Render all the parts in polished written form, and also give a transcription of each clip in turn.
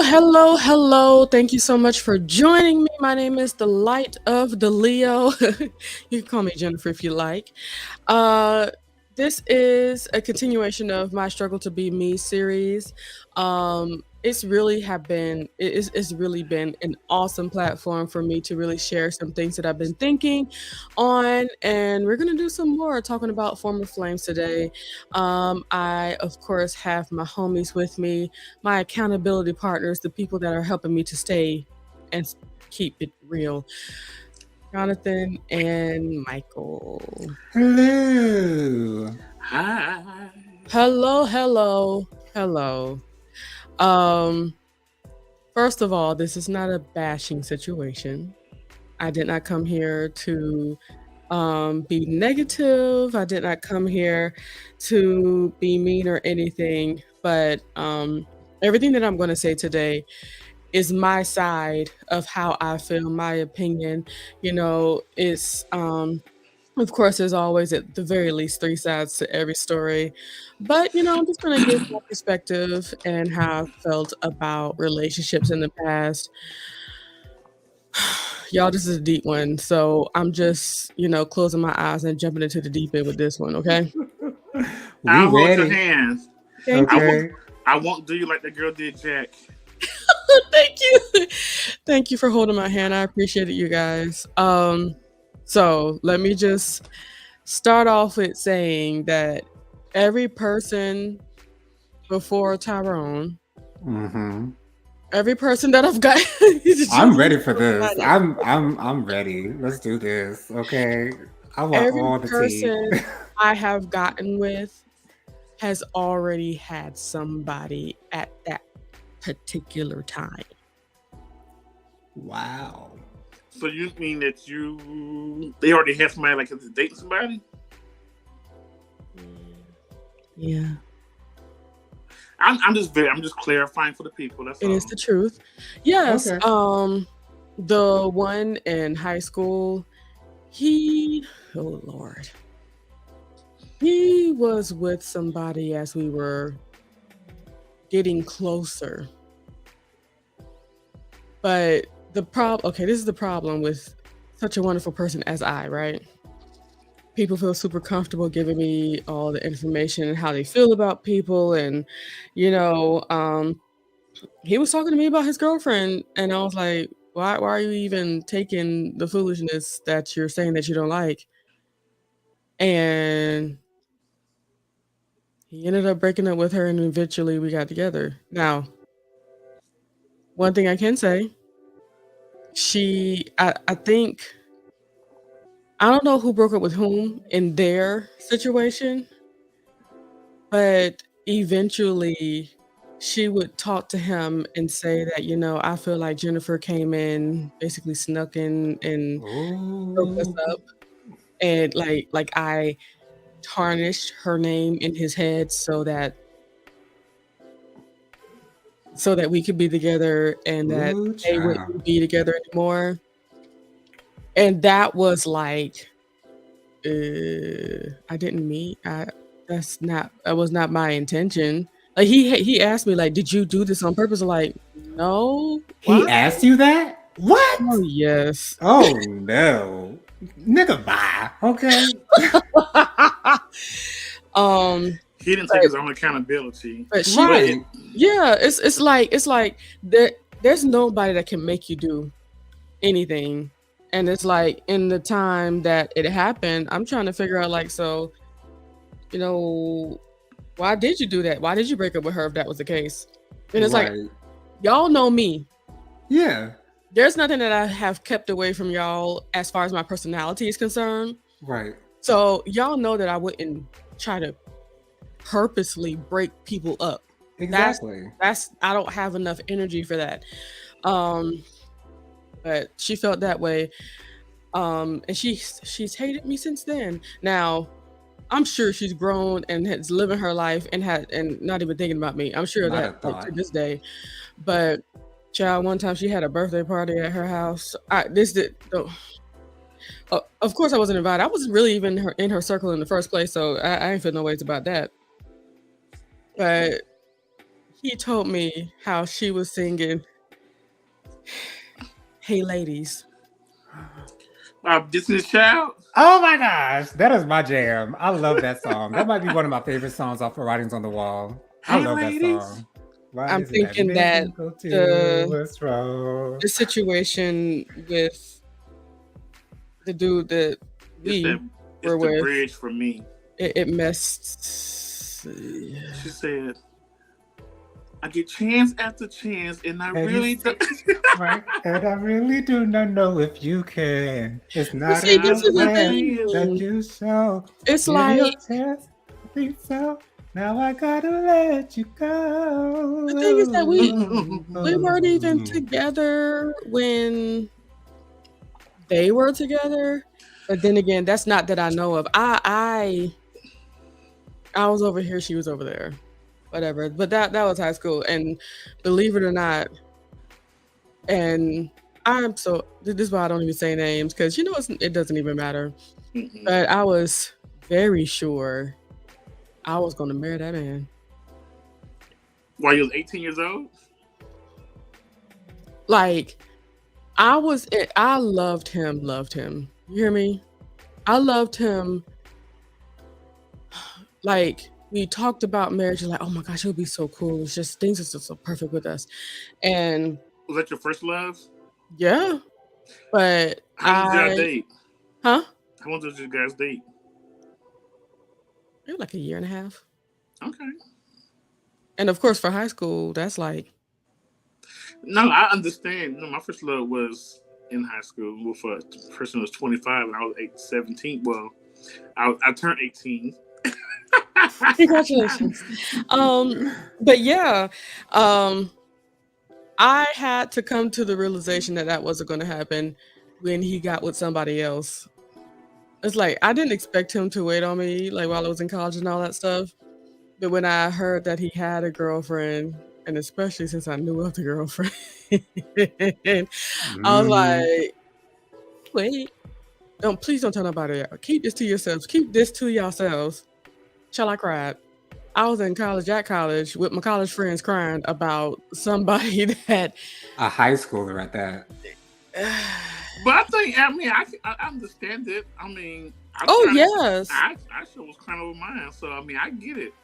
Hello. Thank you so much for joining me. My name is the Light of the Leo. You can call me Jennifer if you like. Uh, this is a continuation of my Struggle to Be Me series. It's really been an awesome platform for me to really share some things that I've been thinking on, and we're gonna do some more talking about former flames today. I of course have my homies with me, my accountability partners, the people that are helping me to stay and keep it real. Jonathan and Michael. Hello. Hi. Hello. Um, First of all, this is not a bashing situation. I did not come here to be negative. I did not come here to be mean or anything, but everything that I'm going to say today is my side of how I feel, my opinion. It's of course, there's always at the very least three sides to every story. But, I'm just going to give my perspective and how I felt about relationships in the past. Y'all, this is a deep one. So I'm just, closing my eyes and jumping into the deep end with this one, okay? We I'll hold your ready. hands. Thank I you. won't. Okay. I won't do you like the girl did Jack. Thank you. Thank you for holding my hand. I appreciate it, you guys. So let me just start off with saying that every person before Tyrone, Mm-hmm. every person that I've got, I'm ready for this. I'm ready. Let's do this. Okay. I want every all the tea. person I have gotten with has already had somebody at that particular time. Wow. So you mean that they already have somebody like dating somebody? Yeah, I'm just clarifying for the people. That's it is all. the truth. Yes, Okay. the one in high school, oh Lord, he was with somebody as we were getting closer. But okay, this is the problem with such a wonderful person as right? People feel super comfortable giving me all the information and how they feel about people. And, you know, um, he was talking to me about his girlfriend. And I was like, why are you even taking the foolishness that you're saying that you don't like? And he ended up breaking up with her and eventually we got together. Now, one thing I can say, I think, I don't know who broke up with whom in their situation, but eventually she would talk to him and say that, I feel like Jennifer came in, basically snuck in and broke us Oh. up. And like I tarnished her name in his head so that we could be together and that Ooh, they child. wouldn't be together anymore. And that was like, I didn't mean I that was not my intention. Like he asked me like, "Did you do this on purpose?" I'm like, "No. Why?" He asked you that? Oh, What? yes. Oh no. Nigga, bye. Okay. Um, He didn't take but his own accountability. but she did. Right. Yeah, it's like there's nobody that can make you do anything. And it's like in the time that it happened, I'm trying to figure out like, so, you know, why did you do that? Why did you break up with her if that was the case? And it's like, Right. y'all know me. Yeah. There's nothing that I have kept away from y'all as far as my personality is concerned. Right. So y'all know that I wouldn't try to purposely break people up. That's Exactly. that's I don't have enough energy for that. Um, but she felt that way. And she's hated me since then. Now, I'm sure she's grown and has living her life and not even thinking about me. I'm sure of Not that a like to thought. this day. But child, one time she had a birthday party at her house. I this did the Of course I wasn't invited. I wasn't really even in her circle in the first place, so I ain't feel no ways about that. But he told me how she was singing, "Hey ladies." Destiny's Child. Oh my gosh, that is my jam. I love that song. That might be one of my favorite songs off of Writings on the Wall. I Hey, love that ladies. song. Why I'm is it that thinking that men go to the what's wrong? the situation with the dude that It's the we were with, bridge for me. it messed. She said, "I get chance after chance, and I And really you don't." Right, and I really do not know if you can. It's But not see, in this the is the way that thing. you show. It's Give me a like chance. I think so. Now I gotta let you go. the thing is that we weren't even together when they were together. But then again, that's not that I know of. I was over here, she was over there. Whatever. But that was high school. And believe it or not, and this is why I don't even say names, because it doesn't even matter. But I was very sure I was gonna marry that man. While you was 18 years old? Like, I loved him. You hear me? I loved him. Like, we talked about marriage, like, oh my gosh, it would be so cool. It's just, things are just so perfect with us. And Was that your first love? yeah, but How long did y'all date? Huh? How long did you guys date? It was like a year and a half. Okay. And of course, for high school, that's like. No, I understand. No, my first love was in high school with a person who was 25 and I was 17. Well, I turned 18. Congratulations. But yeah, I had to come to the realization that wasn't going to happen when he got with somebody else. It's like, I didn't expect him to wait on me, like, while I was in college and all that stuff. But when I heard that he had a girlfriend, and especially since I knew of the girlfriend, I was like, wait, please don't tell nobody else. Keep this to yourselves. Keep this to yourselves. Shall I cried. I was in college at college with my college friends crying about somebody that. A high schooler at that. But I think, I understand it. I mean, Yes. I sure was crying over mine. So, I mean, I get it.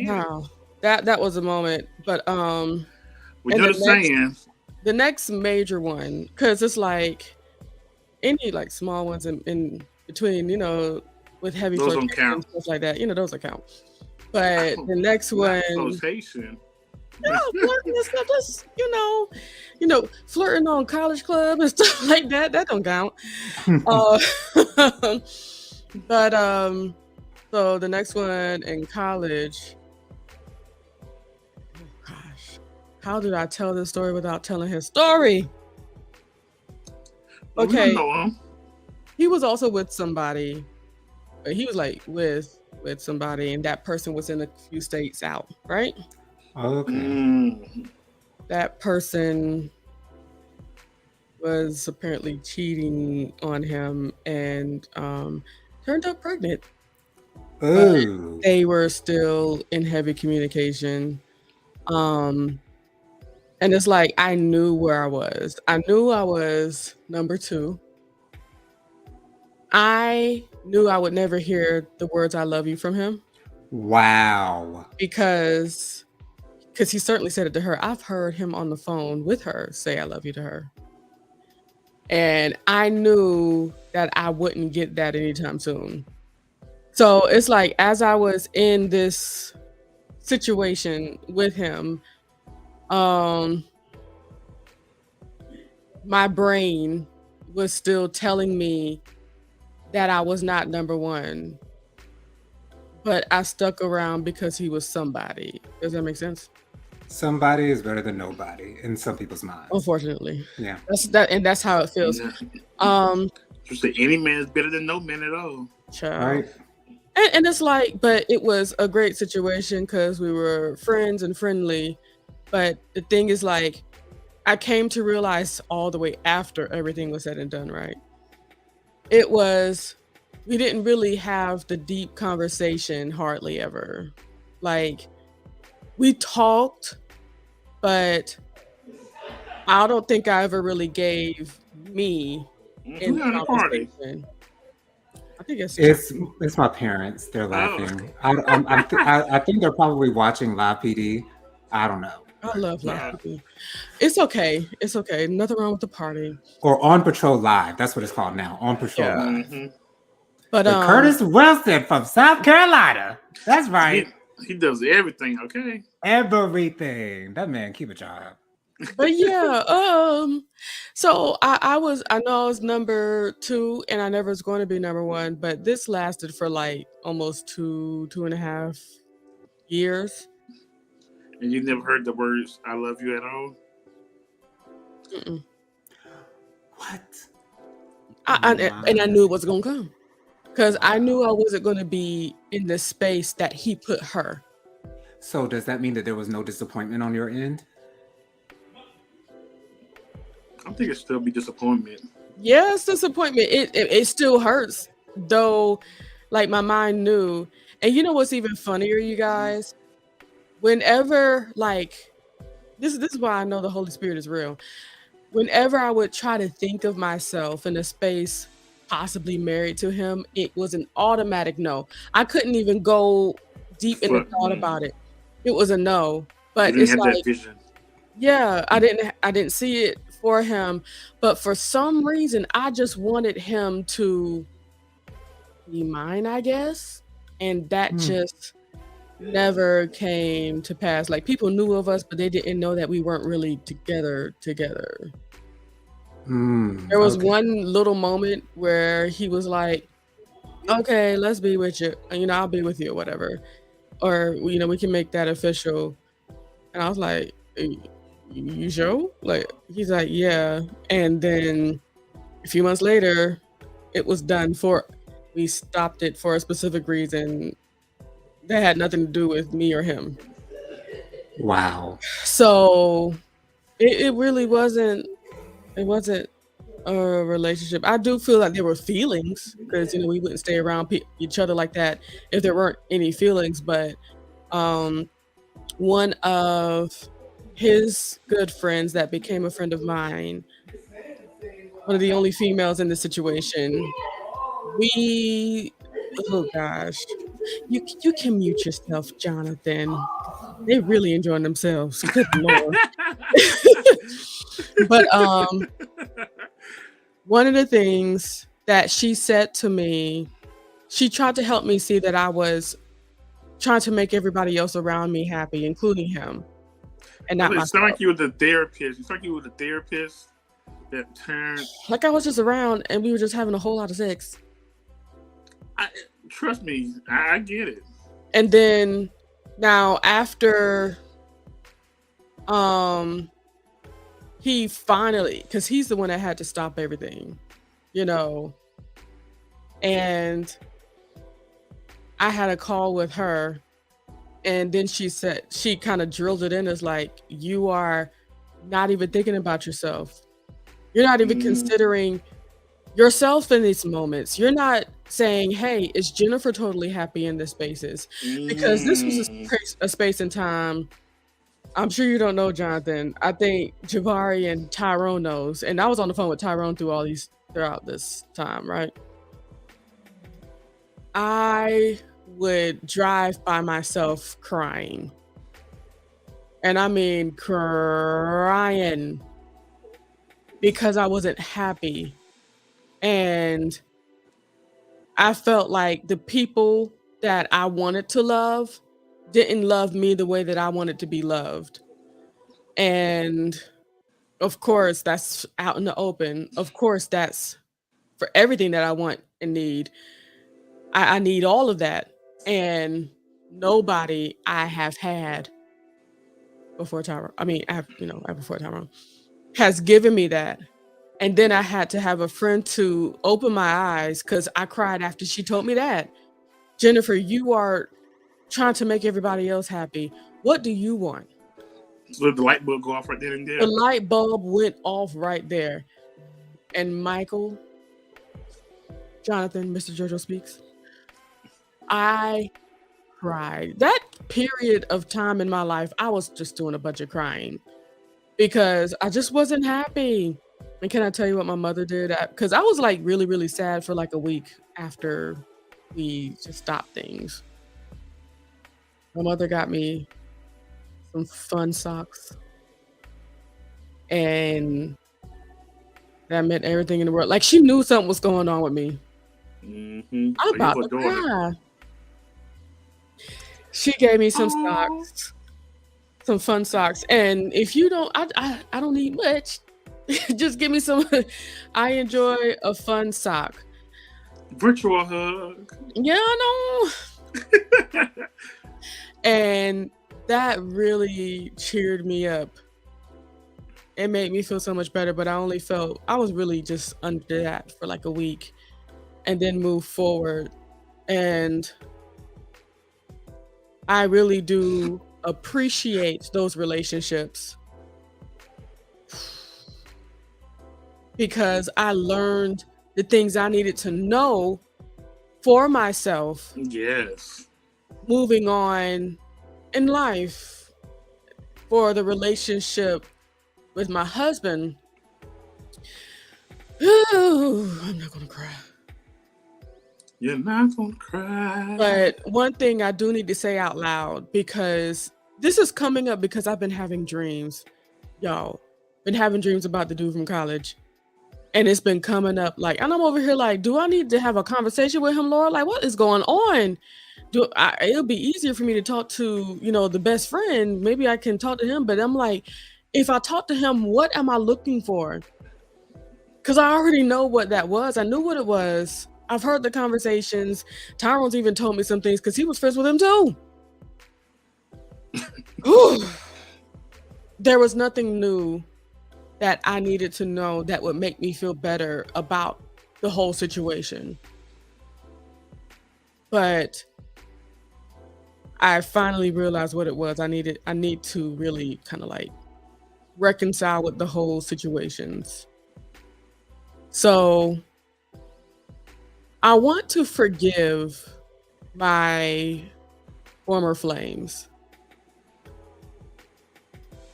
Wow. That was a moment. But, well, you're saying the next major one, because it's like any like small ones in between, with heavy flirtation and stuff like that, those don't count. But the next one, flirtation. No, flirting and stuff, just flirting on college club and stuff like that don't count. But so the next one in college, oh gosh, how did I tell this story without telling his story? Okay, he was also with somebody, but he was like with somebody, and that person was in a few states out, right? Okay. That person was apparently cheating on him and turned up pregnant. Oh. They were still in heavy communication. And it's like, I knew where I was. I knew I was number 2. I knew I would never hear the words "I love you" from him. Wow. Because he certainly said it to her. I've heard him on the phone with her say "I love you" to her. And I knew that I wouldn't get that anytime soon. So it's like, as I was in this situation with him, my brain was still telling me that I was not number 1. But I stuck around because he was somebody. Does that make sense? Somebody is better than nobody in some people's minds. Unfortunately. Yeah. That's how it feels. Just say any man is better than no man at all. Child. Right. And it's like, but it was a great situation because we were friends and friendly. But the thing is, like, I came to realize all the way after everything was said and done, right? We didn't really have the deep conversation hardly ever. Like, We talked, but I don't think I ever really gave me in Who's the at the party? conversation. I think it's It's my parents. They're Oh, laughing. I think they're probably watching Live PD. I don't know. I love Live nah. PD. It's okay. It's okay. Nothing wrong with the party. Or On Patrol Live. That's what it's called now. On Patrol Yeah. Live. hmm But With Curtis Wilson from South Carolina. That's right. He does everything. Okay. Everything. That man keep a job. but yeah, so I know I was number 2 and I never was going to be number 1, but this lasted for like almost 2.5 years. And you never heard the words "I love you" at all. Mm-mm. What? And I knew it was gonna come because I knew I wasn't going to be in the space that he put her. So does that mean that there was no disappointment on your end? I think it still be disappointment. Yes, disappointment. It still hurts though. Like my mind knew, and you know what's even funnier, you guys? Whenever like this is why I know the Holy Spirit is real. Whenever I would try to think of myself in a space possibly married to him, it was an automatic no. I couldn't even go deep in the thought about it. It was a no. But You it's didn't have like, that vision. yeah, I didn't see it for him, but for some reason I just wanted him to be mine, I guess. And that just never came to pass. Like people knew of us, but they didn't know that we weren't really together. There was one little moment where he was like, okay, let's be with you. I'll be with you or whatever. Or, we can make that official. And I was like, you sure? Like, he's like, yeah. And then a few months later, it was done we stopped it for a specific reason that had nothing to do with me or him. Wow. So it really wasn't a relationship. I do feel like there were feelings because we wouldn't stay around each other like that if there weren't any feelings. But one of his good friends that became a friend of mine, one of the only females in the situation, oh gosh, you can mute yourself, Jonathan. They really enjoying themselves. Good Lord. But one of the things that she said to me, she tried to help me see that I was trying to make everybody else around me happy, including him, and not myself. It's not like you were the therapist. It's like you were the therapist that turned. Like I was just around, and we were just having a whole lot of sex. Trust me, I get it. And then now after, he finally, because he's the one that had to stop everything, and I had a call with her, and then she said, she kind of drilled it in as like, you are not even thinking about yourself. You're not even considering yourself in these moments. You're not saying, hey, is Jennifer totally happy in this spaces? Because this was a space and time. I'm sure you don't know, Jonathan. I think Jabari and Tyrone knows. And I was on the phone with Tyrone throughout this time, right? I would drive by myself crying. And I mean crying because I wasn't happy. And I felt like the people that I wanted to love didn't love me the way that I wanted to be loved. And of course, that's out in the open. Of course, that's for everything that I want and need. I need all of that. And nobody I have had before Tyrone, before Tyrone, has given me that. And then I had to have a friend to open my eyes because I cried after she told me that. Jennifer, you are trying to make everybody else happy. What do you want? So the light bulb go off right then and there. The light bulb went off right there. And Michael, Jonathan, Mr. Jojo Speaks, I cried. That period of time in my life, I was just doing a bunch of crying because I just wasn't happy. And can I tell you what my mother did? Because I was like really, really sad for like a week after we just stopped things. My mother got me some fun socks, and that meant everything in the world. Like she knew something was going on with me. Mm-hmm. I'm about to cry. She gave me some socks, some fun socks, and if you don't, I don't need much. Just give me some. I enjoy a fun sock. Virtual hug. Yeah, I know. And that really cheered me up. It made me feel so much better, but I was really just under that for like a week and then move forward. And I really do appreciate those relationships because I learned the things I needed to know for myself. Yes. Moving on in life, for the relationship with my husband. Ooh, I'm not gonna cry. You're not gonna cry. But one thing I do need to say out loud, because this is coming up because I've been having dreams, y'all. Been having dreams about the dude from college. And it's been coming up like, and I'm over here like, do I need to have a conversation with him, Laura? Like, what is going on? It'll be easier for me to talk to, the best friend. Maybe I can talk to him, but I'm like, if I talk to him, what am I looking for? Because I already know what that was. I knew what it was. I've heard the conversations. Tyrone's even told me some things because he was friends with him too. There was nothing new that I needed to know that would make me feel better about the whole situation. But I finally realized what it was. I need to really kind of like reconcile with the whole situations. So I want to forgive my former flames.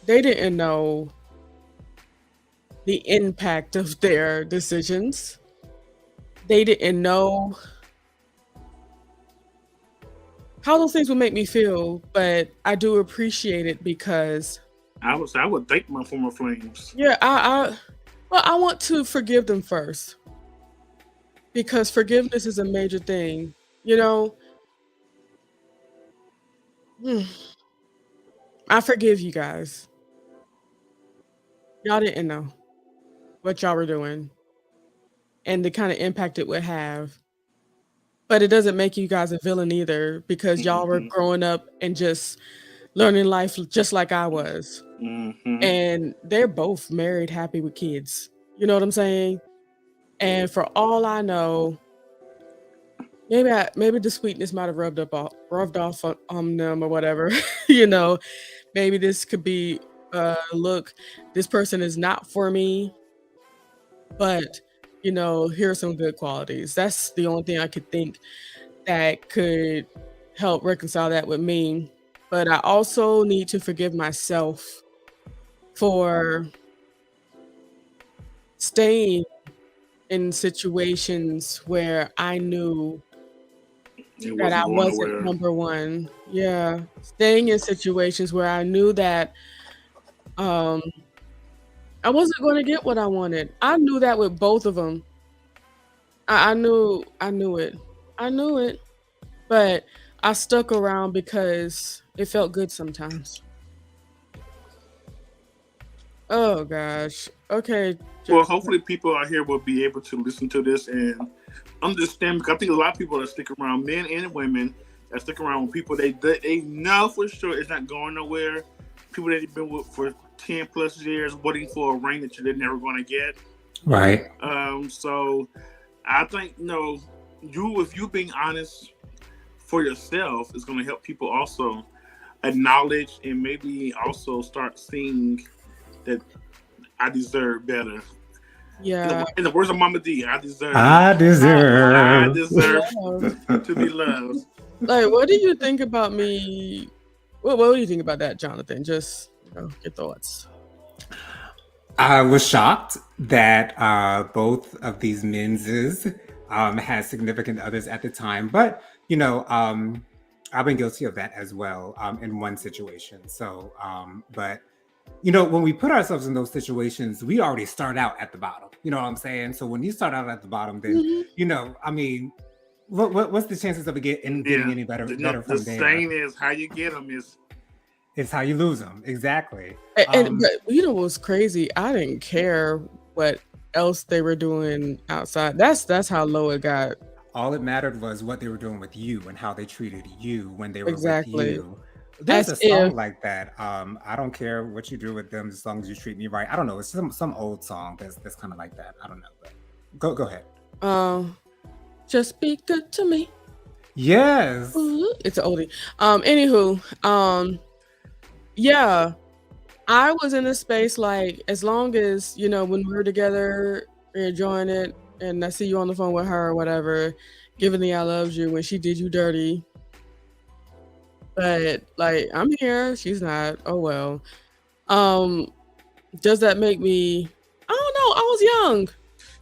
They didn't know the impact of their decisions. They didn't know how those things would make me feel, but I do appreciate it because I would thank my former flames. Yeah, I want to forgive them first. Because forgiveness is a major thing. I forgive you guys. Y'all didn't know what y'all were doing and the kind of impact it would have. But it doesn't make you guys a villain either, because y'all were growing up and just learning life just like I was. And they're both married, happy with kids. You know what I'm saying? And for all I know, maybe the sweetness might have rubbed off on them or whatever. Maybe this could be, look, this person is not for me, but here are some good qualities. That's the only thing I could think that could help reconcile that with me. But I also need to forgive myself for staying in situations where I knew that I wasn't number one. Yeah. Staying in situations where I knew that I wasn't going to get what I wanted. I knew that with both of them. I knew it. I knew it. But I stuck around because it felt good sometimes. Oh gosh. Okay. Well, hopefully people out here will be able to listen to this and understand, because I think a lot of people that stick around, men and women, that stick around with people they know for sure it's not going nowhere. People that have been with for 10 plus years waiting for a ring that they're never going to get. Right. So I think, if you being honest for yourself is going to help people also acknowledge and maybe also start seeing that I deserve better. Yeah. In the words of Mama D, I deserve Love. to be loved. Like, what do you think about me what do you think about that, Jonathan? Just your thoughts. I was shocked that both of these men's had significant others at the time, but I've been guilty of that as well in one situation. So, but when we put ourselves in those situations, we already start out at the bottom. You know what I'm saying? So when you start out at the bottom, then I mean, what's the chances of it getting any better The from there? saying is, how you get them It's how you lose them. Exactly. And but what's crazy? I didn't care what else they were doing outside. That's how low it got. All it mattered was what they were doing with you and how they treated you when they were Exactly. with you. There's As a song if like that. I don't care what you do with them as long as you treat me right. I don't know. It's some old song that's kind of like that. I don't know. But go ahead. Just be good to me. Yes. Ooh, it's an oldie. Anywho, yeah, I was in a space like as long as when we were together, we're enjoying it, and I see you on the phone with her or whatever, giving the I loves you when she did you dirty. But like I'm here, she's not. Oh well. Does that make me? I don't know. I was young.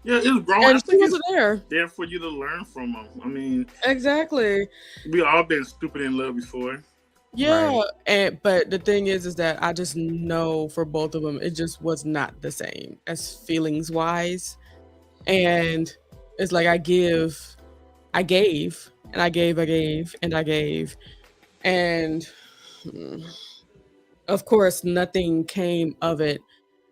Yeah, it's growing. And she wasn't there for you to learn from them. I mean, exactly. We all been stupid in love before. Yeah, right. But the thing is that I just know for both of them, it just was not the same as feelings wise, and it's like I gave, and I gave, and I gave, and of course nothing came of it.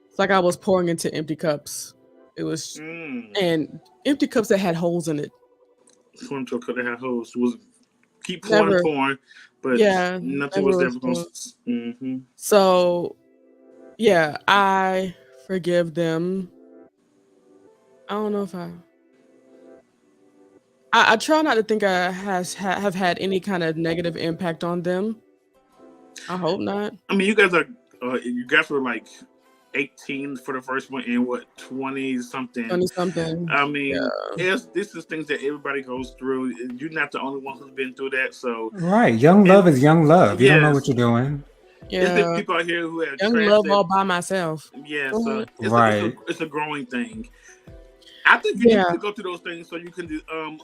It's like I was pouring into empty cups. It was and empty cups that had holes in it. Swim to a cup that had holes. It was keep pouring, but nothing was ever going to. So, yeah, I forgive them. I don't know if I try not to think I have had any kind of negative impact on them. I hope not. I mean, you guys were like 18 for the first one and 20 something. I mean, this is things that everybody goes through. You're not the only one who's been through that. So right, young love is young love. You don't know what you're doing. Yeah, there's people out here who have young love all by myself. Yeah, so it's a growing thing. I think you need to go through those things so you can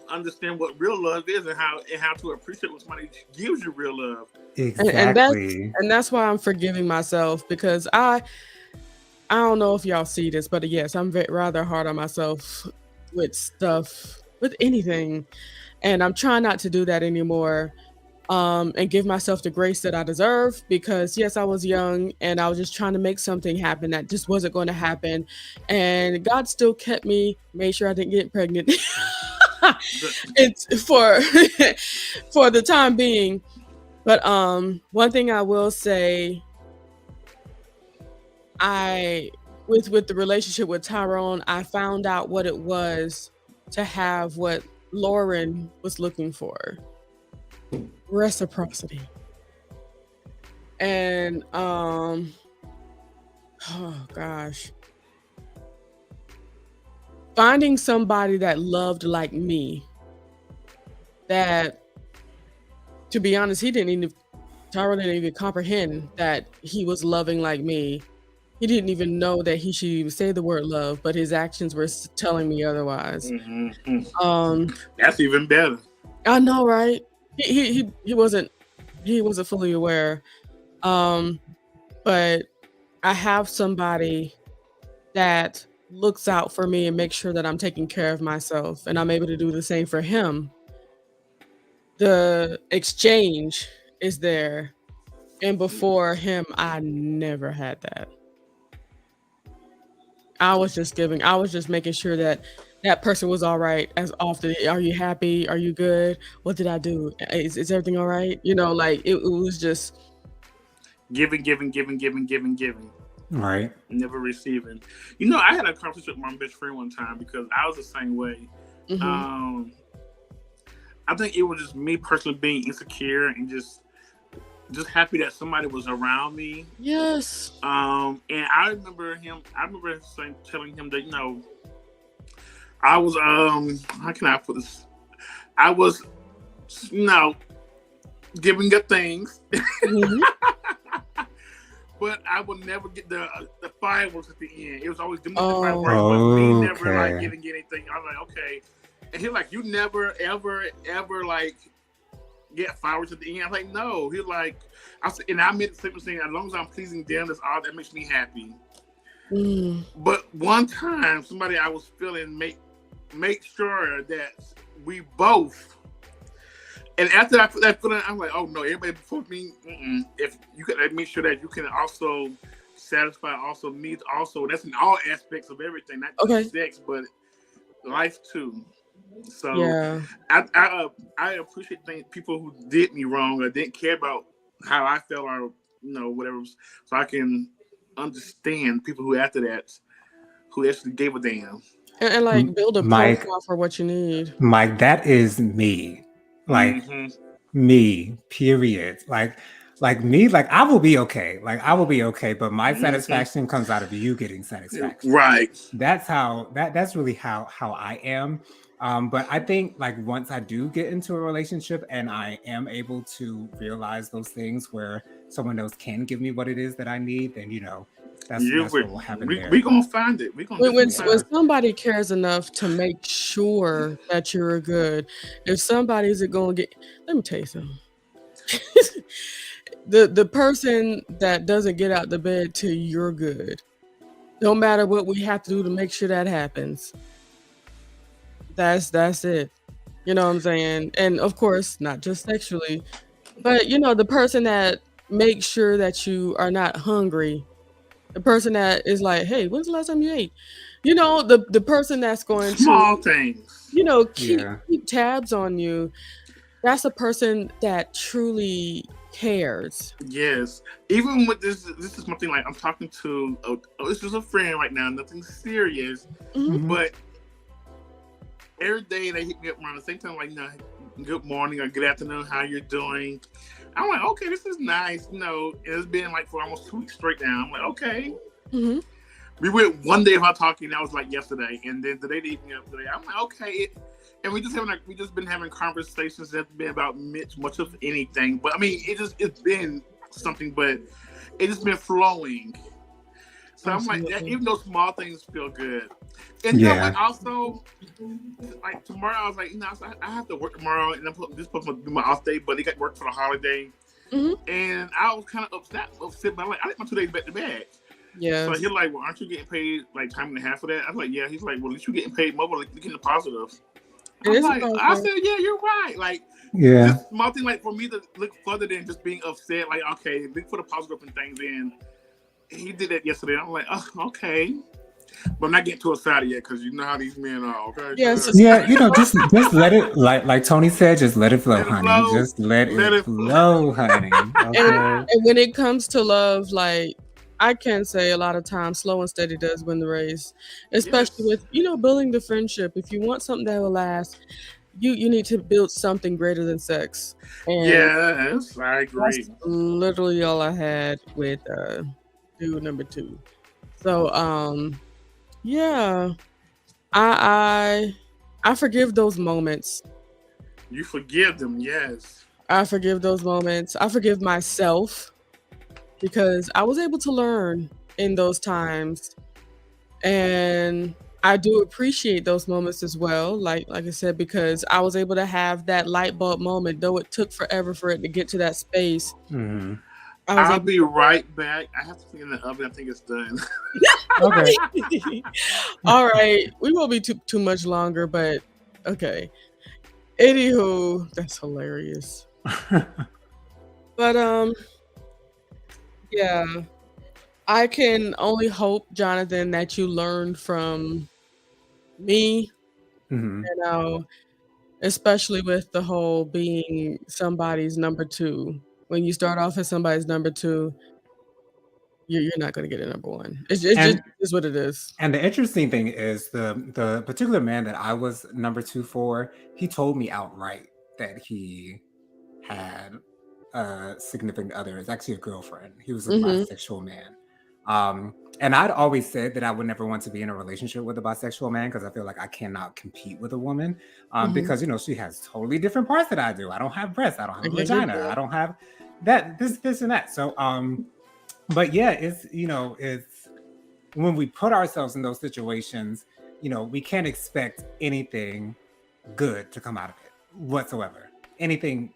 understand what real love is and how to appreciate when somebody gives you real love. Exactly, and that's why I'm forgiving myself, because I don't know if y'all see this, but yes, I'm rather hard on myself with stuff, with anything, and I'm trying not to do that anymore. And give myself the grace that I deserve, because yes, I was young and I was just trying to make something happen that just wasn't going to happen, and God still kept me, made sure I didn't get pregnant. It's for for the time being. But one thing I will say, with the relationship with Tyrone, I found out what it was to have what Lauren was looking for. Reciprocity. And oh gosh, finding somebody that loved like me, that, to be honest, Tyrone didn't even comprehend that he was loving like me. He didn't even know that he should even say the word love, but his actions were telling me otherwise. That's even better. I know, right? He wasn't fully aware, but I have somebody that looks out for me and makes sure that I'm taking care of myself, and I'm able to do the same for him. The exchange is there, and before him, I never had that. I was just making sure that person was all right. As often, are you happy? Are you good? What did I do? Is everything all right? Like it was just giving. Right. Never receiving. I had a conversation with my best friend one time because I was the same way. Mm-hmm. I think it was just me personally being insecure and just happy that somebody was around me. Yes. And I remember telling him that, I was, how can I put this? I was, giving up things. Mm-hmm. but I would never get the fireworks at the end. It was always them getting the Oh, fireworks, but me never like Okay. getting anything. I was like, okay. And he's like, you never, ever like get fireworks at the end. I'm like, no. He's like, I said, and I meant the same thing. As long as I'm pleasing them, that's all that makes me happy. mm, But one time, somebody I was feeling make sure that we both. And after I put that feeling, I'm like, oh no, everybody before me. If you can make sure that you can also satisfy also needs also. That's in all aspects of everything, not okay. just sex, but life too. So Yeah. I appreciate people who did me wrong or didn't care about how I felt or whatever, so I can understand people who after that who actually gave a damn. And like build a Mike, profile for what you need. Mike, that is me. Like me, period. Like me, like I will be okay. Like I will be okay, but my satisfaction comes out of you getting satisfaction. Right. That's how that's really how I am. But I think like once I do get into a relationship and I am able to realize those things where someone else can give me what it is that I need, then that's what will happen there. We're gonna find it. When somebody cares enough to make sure that you're good, if somebody's going to get, let me tell you something. the person that doesn't get out the bed till you're good, no matter what we have to do to make sure that happens, that's it. You know what I'm saying? And of course, not just sexually, but the person that makes sure that you are not hungry. The person that is like, hey, when's the last time you ate? The person that's going small to things. Keep tabs on you. That's a person that truly cares. Yes. Even with this is something like I'm talking to. This is a friend right now. Nothing serious, but every day they hit me up around the same time, like, good morning or good afternoon, how you're doing. I'm like, okay, this is nice. It's been like for almost 2 weeks straight now. I'm like, okay. Mm-hmm. We went one day without talking. That was like yesterday, and then today they hit me up today. I'm like, okay. And we just been having conversations that's been about much of anything. But I mean, it's been something, but it's just been flowing. So absolutely. I'm like, even those small things feel good. And also, like tomorrow, I was like, I have to work tomorrow, and this supposed to be my off day, but they got work for the holiday. Mm-hmm. And I was kind of upset, but I'm like, I like my 2 days back to back. Yeah. So he's like, well, aren't you getting paid like time and a half for that? I was like, yeah. He's like, well, at least you're getting paid more, but looking the positives. I said, yeah, you're right. Like, this small thing, like for me to look further than just being upset, like, okay, look for the positive and things. And he did that yesterday. I'm like, oh, okay. But I'm not getting too excited yet because you know how these men are, okay? Yes. Just let it, like Tony said, just let it flow, honey. Just let it flow, honey. Okay. And when it comes to love, like, I can say a lot of times slow and steady does win the race, especially with, building the friendship. If you want something that will last, you need to build something greater than sex. And yes, I agree. That's literally all I had with dude number 2. So, I forgive those moments. You forgive them, yes. I forgive those moments. I forgive myself because I was able to learn in those times, and I do appreciate those moments as well. Like I said, because I was able to have that light bulb moment, though it took forever for it to get to that space. Mm-hmm. I'll be right back. I have to clean the oven. I think it's done. Okay. All right. We won't be too much longer, but okay. Anywho, that's hilarious. But yeah, I can only hope, Jonathan, that you learned from me. Especially with the whole being somebody's number 2. When you start off as somebody's number 2, you're not going to get a number 1. It's just what it is. And the interesting thing is the particular man that I was number 2 for, he told me outright that he had a significant other. It's actually a girlfriend. He was a bisexual man. And I'd always said that I would never want to be in a relationship with a bisexual man because I feel like I cannot compete with a woman because, she has totally different parts that I do. I don't have breasts. I don't have a vagina. I don't have that, this, and that. So But yeah, it's when we put ourselves in those situations, we can't expect anything good to come out of it whatsoever. Anything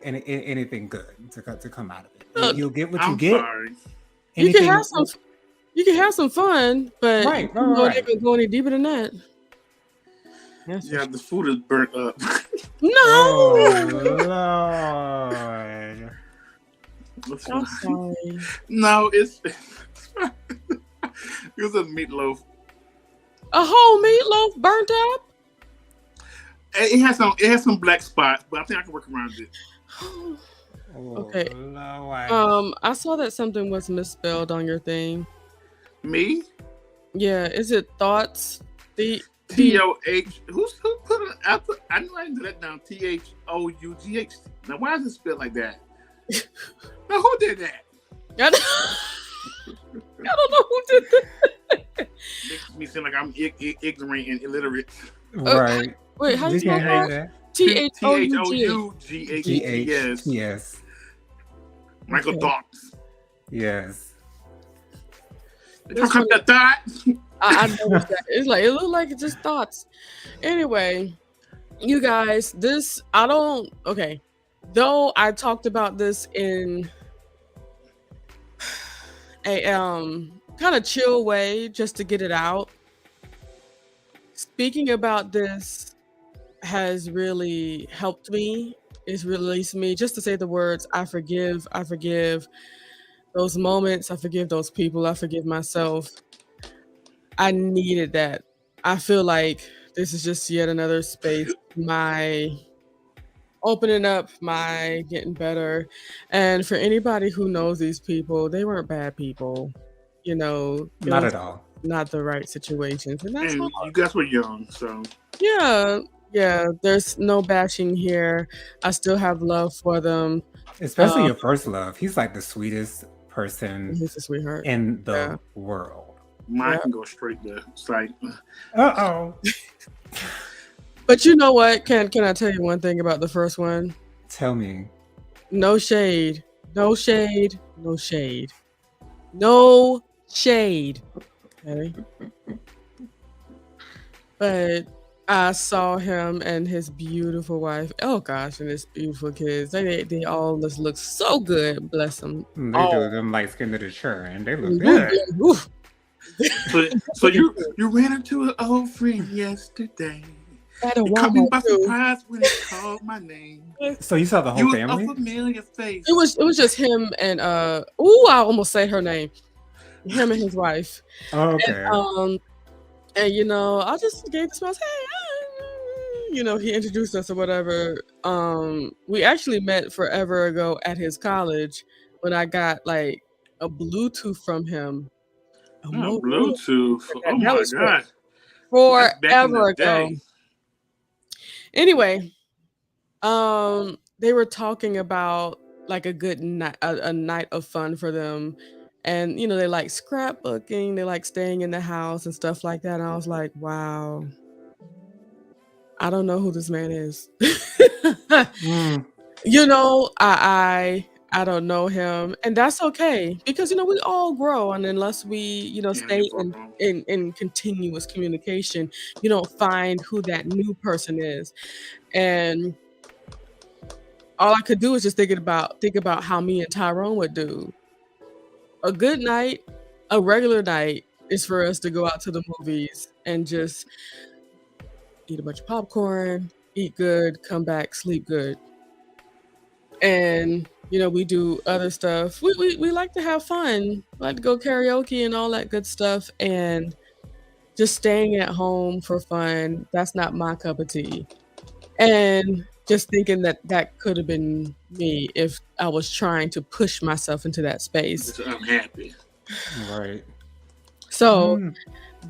good to come out of it. Look, You'll get what you I'm get. sorry. you can Anything have some you can have some fun, but right, you know they right. can go any deeper than that. That's for Yeah, the food is burnt up. No, Oh Lord. That's I'm fine. sorry. No, it was a meatloaf. A whole meatloaf burnt up. It has some black spots, but I think I can work around it. Oh Okay. Lord. I saw that something was misspelled on your thing. Me? Yeah, is it thoughts? The TOH. Who put it? I knew I didn't do that down. THOUGH. Now why is it spelled like that? Now who did that? I don't know who did that. Makes me seem like I'm ignorant and illiterate. Right. Wait, how do you We spell can't that? have THOUGH. THOUGH. Yes. Michael Okay. Thoughts. Yes. This Talk about that. I noticed that. It's like it looked like it's just thoughts. Anyway, you guys, though I talked about this in a kind of chill way just to get it out. Speaking about this has really helped me. It's released me just to say the words I forgive those moments, I forgive those people, I forgive myself. I needed that. I feel like this is just yet another space, my opening up, my getting better. And for anybody who knows these people, they weren't bad people. It Not was at all. not the right situations. And that's And hard. you guys were young, so Yeah, there's no bashing here. I still have love for them. Especially your first love. He's like the sweetest person He's a sweetheart. in the Yeah. world. mine Yeah. can go straight there. It's like Uh-oh. But you know what? Can I tell you one thing about the first one? Tell me. No shade. No shade. No shade. No shade. Okay. But I saw him and his beautiful wife. Oh gosh, and his beautiful kids. They all just look so good. Bless them. They do them light skinned to the churn. They look Ooh, good. oof. so you ran into an old friend yesterday. At a You caught me Walmart by too. surprise when he called my name. So you saw the whole You family? a familiar face. It was just him and I almost say her name. Him and his wife. Oh, okay. And I just gave the smiles, hey, he introduced us or whatever. We actually met forever ago at his college when I got like a Bluetooth from him. A Oh, Motorola. Bluetooth. Oh That my was god. That's back in forever the ago. day. Anyway, they were talking about like a good night, a night of fun for them. And they like scrapbooking, they like staying in the house and stuff like that. And I was like, wow, I don't know who this man is. Mm, I don't know him, and that's okay because we all grow, and unless we stay in continuous communication, you don't find who that new person is. And all I could do is just think about how me and Tyrone would do. A good night, a regular night, is for us to go out to the movies and just eat a bunch of popcorn, eat good, come back, sleep good. And we do other stuff. We like to have fun, like to go karaoke and all that good stuff. And just staying at home for fun, that's not my cup of tea. And just thinking that could have been me if I was trying to push myself into that space. I'm happy. right. So Mm,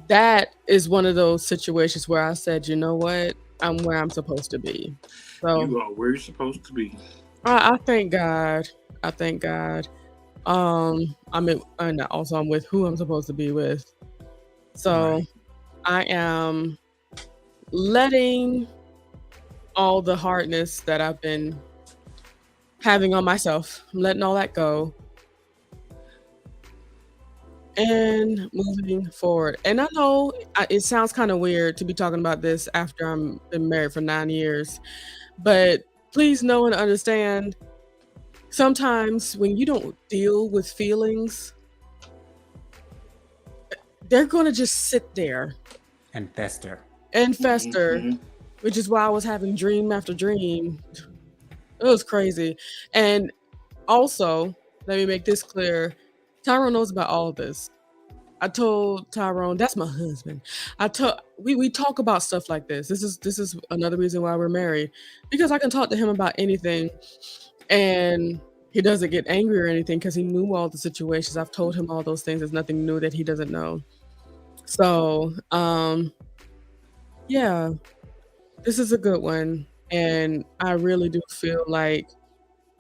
that is one of those situations where I said, you know what? I'm where I'm supposed to be. So You are where you're supposed to be. I thank God. I thank God. And also I'm with who I'm supposed to be with. So right. I am letting all the hardness that I've been having on myself, I'm letting all that go. and moving forward. And I know it sounds kind of weird to be talking about this after I'm been married for 9 years, but please know and understand, sometimes when you don't deal with feelings, they're gonna just sit there And fester. and fester, Mhm. which is why I was having dream after dream. It was crazy. And also, let me make this clear, Tyrone knows about all of this. I told Tyrone, that's my husband. We talk about stuff like this. This is another reason why we're married, because I can talk to him about anything, and he doesn't get angry or anything because he knew all the situations. I've told him all those things. There's nothing new that he doesn't know. So, yeah, this is a good one, and I really do feel like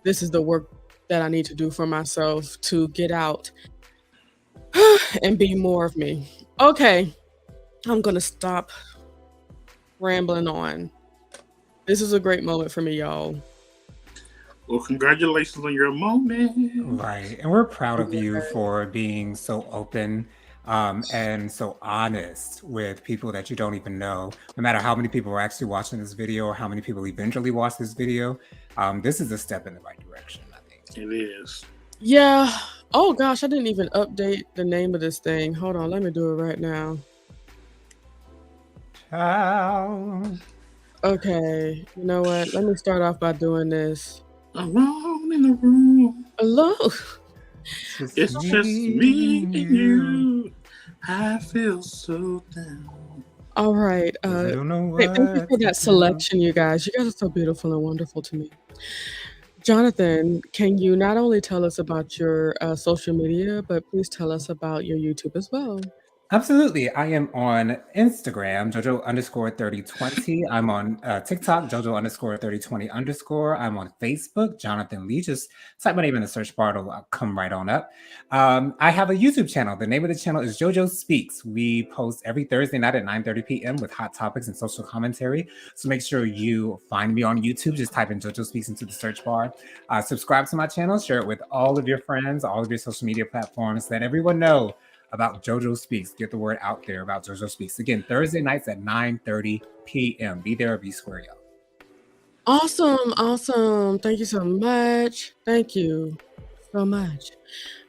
this is the work that I need to do for myself to get out and be more of me. Okay, I'm gonna stop rambling on. This is a great moment for me, y'all. Well, congratulations on your moment. Right. And we're proud of you for being so open and so honest with people that you don't even know. No matter how many people are actually watching this video or how many people eventually watch this video, this is a step in the right direction, I think. It is. Yeah. Oh gosh, I didn't even update the name of this thing. Hold on, let me do it right now. Ciao. Okay, you know what? Let me start off by doing this. Alone in the room. Hello. It's just me and you. I feel so down. All right. I don't know Thank you what for to that do. selection, you guys. You guys are so beautiful and wonderful to me. Jonathan, can you not only tell us about your social media, but please tell us about your YouTube as well? Absolutely. I am on Instagram, Jojo_3020. I'm on TikTok, Jojo_3020_. I'm on Facebook, Jonathan Lee. Just type my name in the search bar, it'll come right on up. I have a YouTube channel. The name of the channel is JoJo Speaks. We post every Thursday night at 9:30 p.m. with hot topics and social commentary. So make sure you find me on YouTube. Just type in JoJo Speaks into the search bar. Subscribe to my channel, share it with all of your friends, all of your social media platforms. Let everyone know about JoJo Speaks. Get the word out there about JoJo Speaks. Again, Thursday nights at 9:30 p.m. Be there or be square, y'all. Awesome. Awesome. Thank you so much. Thank you so much.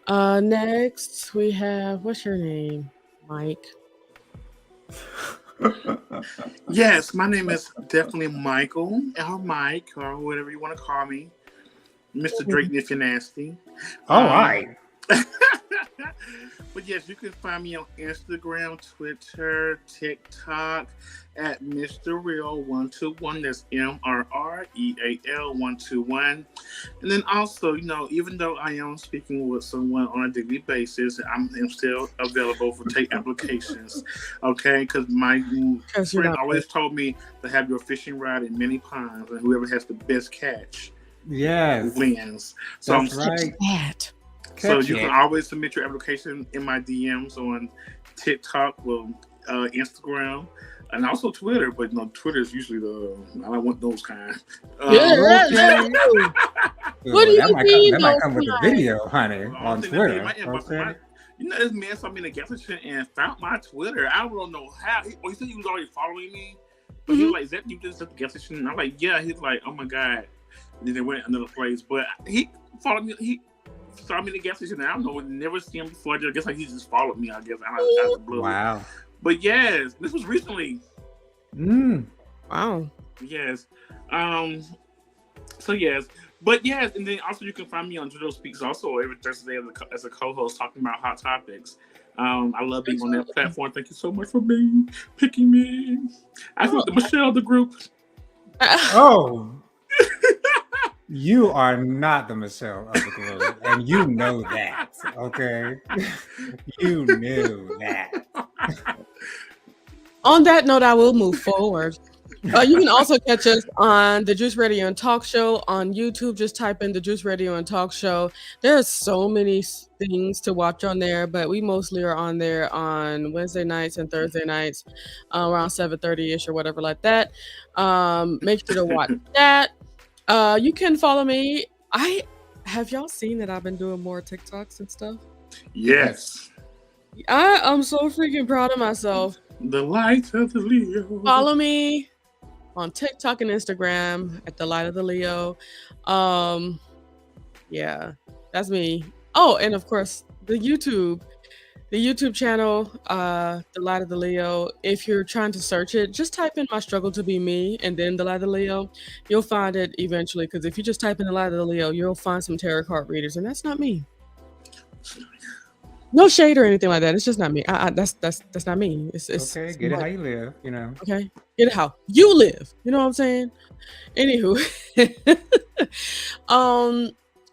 Next we have, what's your name? Mike. Yes, my name is definitely Michael, or Mike, or whatever you want to call me. Mr. Drake, if you're nasty. All right. But yes, you can find me on Instagram, Twitter, TikTok at Mr. Real 121. That's MRREAL 121. And then also, even though I am speaking with someone on a daily basis, I'm still available for take applications. Okay, because my friend always told me to have your fishing rod in many ponds, and whoever has the best catch, yes, wins. So that's right. So you can always submit your application in my DMs on TikTok, Instagram, and also Twitter. But Twitter is usually I don't want those kind. What do you mean? That might come with a video, honey, on Twitter. This man saw me in the gas station and found my Twitter. I don't know how. He said he was already following me, but he was like, "Is that you just at the gas station?" And I'm like, "Yeah." He's like, "Oh my god." And then they went another place, but he followed me. He saw me in the gas station. I don't know. Never seen him before. I guess he just followed me. I guess. Wow. But yes, this was recently. Wow. Yes. So yes. But yes, and then also you can find me on JoJo Speaks also every Thursday as a co-host talking about hot topics. I love being on that platform. Thank you so much for picking me. I think the Michelle the group. Oh. You are not the Michelle of the group, and you know that, okay? You knew that. On that note, I will move forward. You can also catch us on the Juice Radio and Talk Show on YouTube. Just type in the Juice Radio and Talk Show. There are so many things to watch on there, but we mostly are on there on Wednesday nights and Thursday nights around 7:30-ish or whatever like that. Make sure to watch that. You can follow me. Have y'all seen that I've been doing more TikToks and stuff? Yes. I am so freaking proud of myself. The light of the Leo. Follow me on TikTok and Instagram at the Light of the Leo. Yeah, that's me. Oh, and of course the YouTube channel, the Light of the Leo. If you're trying to search it, just type in My Struggle to Be Me and then the Light of the Leo. You'll find it eventually. Because if you just type in the Light of the Leo, you'll find some tarot card readers, and that's not me. No shade or anything like that. It's just not me. That's not me. It's Okay, get it how you live, okay. Get it how you live. You know what I'm saying? Anywho,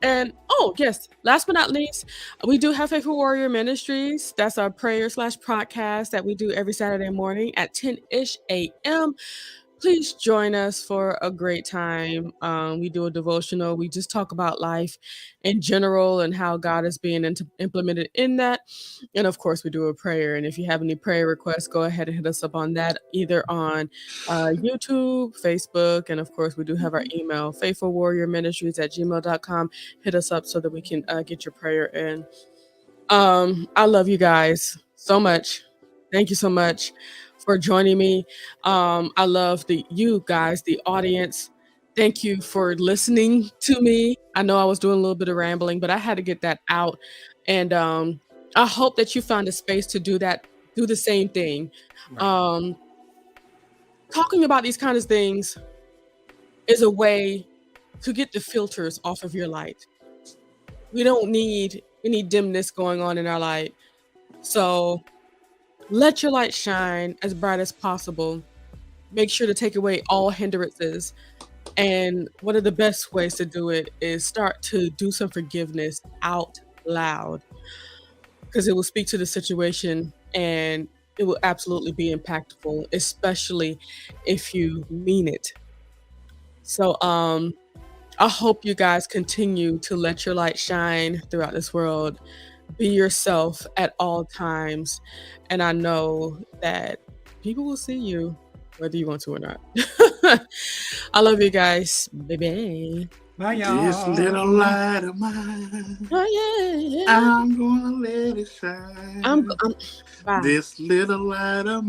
and oh yes, last but not least, we do have Faithful Warrior Ministries. That's our prayer/podcast that we do every Saturday morning at 10-ish a.m. Please join us for a great time. We do a devotional. We just talk about life in general and how God is being implemented in that. And of course, we do a prayer. And if you have any prayer requests, go ahead and hit us up on that, either on YouTube, Facebook, and of course, we do have our email, faithfulwarriorministries@gmail.com. Hit us up so that we can get your prayer in. I love you guys so much. Thank you so much for joining me. I love you guys, the audience. Thank you for listening to me. I know I was doing a little bit of rambling, but I had to get that out. And I hope that you found a space to do the same thing. Right. Talking about these kinds of things is a way to get the filters off of your light. We don't need any dimness going on in our light. So let your light shine as bright as possible. Make sure to take away all hindrances. And one of the best ways to do it is start to do some forgiveness out loud, because it will speak to the situation and it will absolutely be impactful, especially if you mean it. So I hope you guys continue to let your light shine throughout this world. Be yourself at all times. And I know that people will see you whether you want to or not. I love you guys. Baby. Bye, This y'all. little light of mine, Oh, yeah. I'm gonna let it shine. Bye. This little light of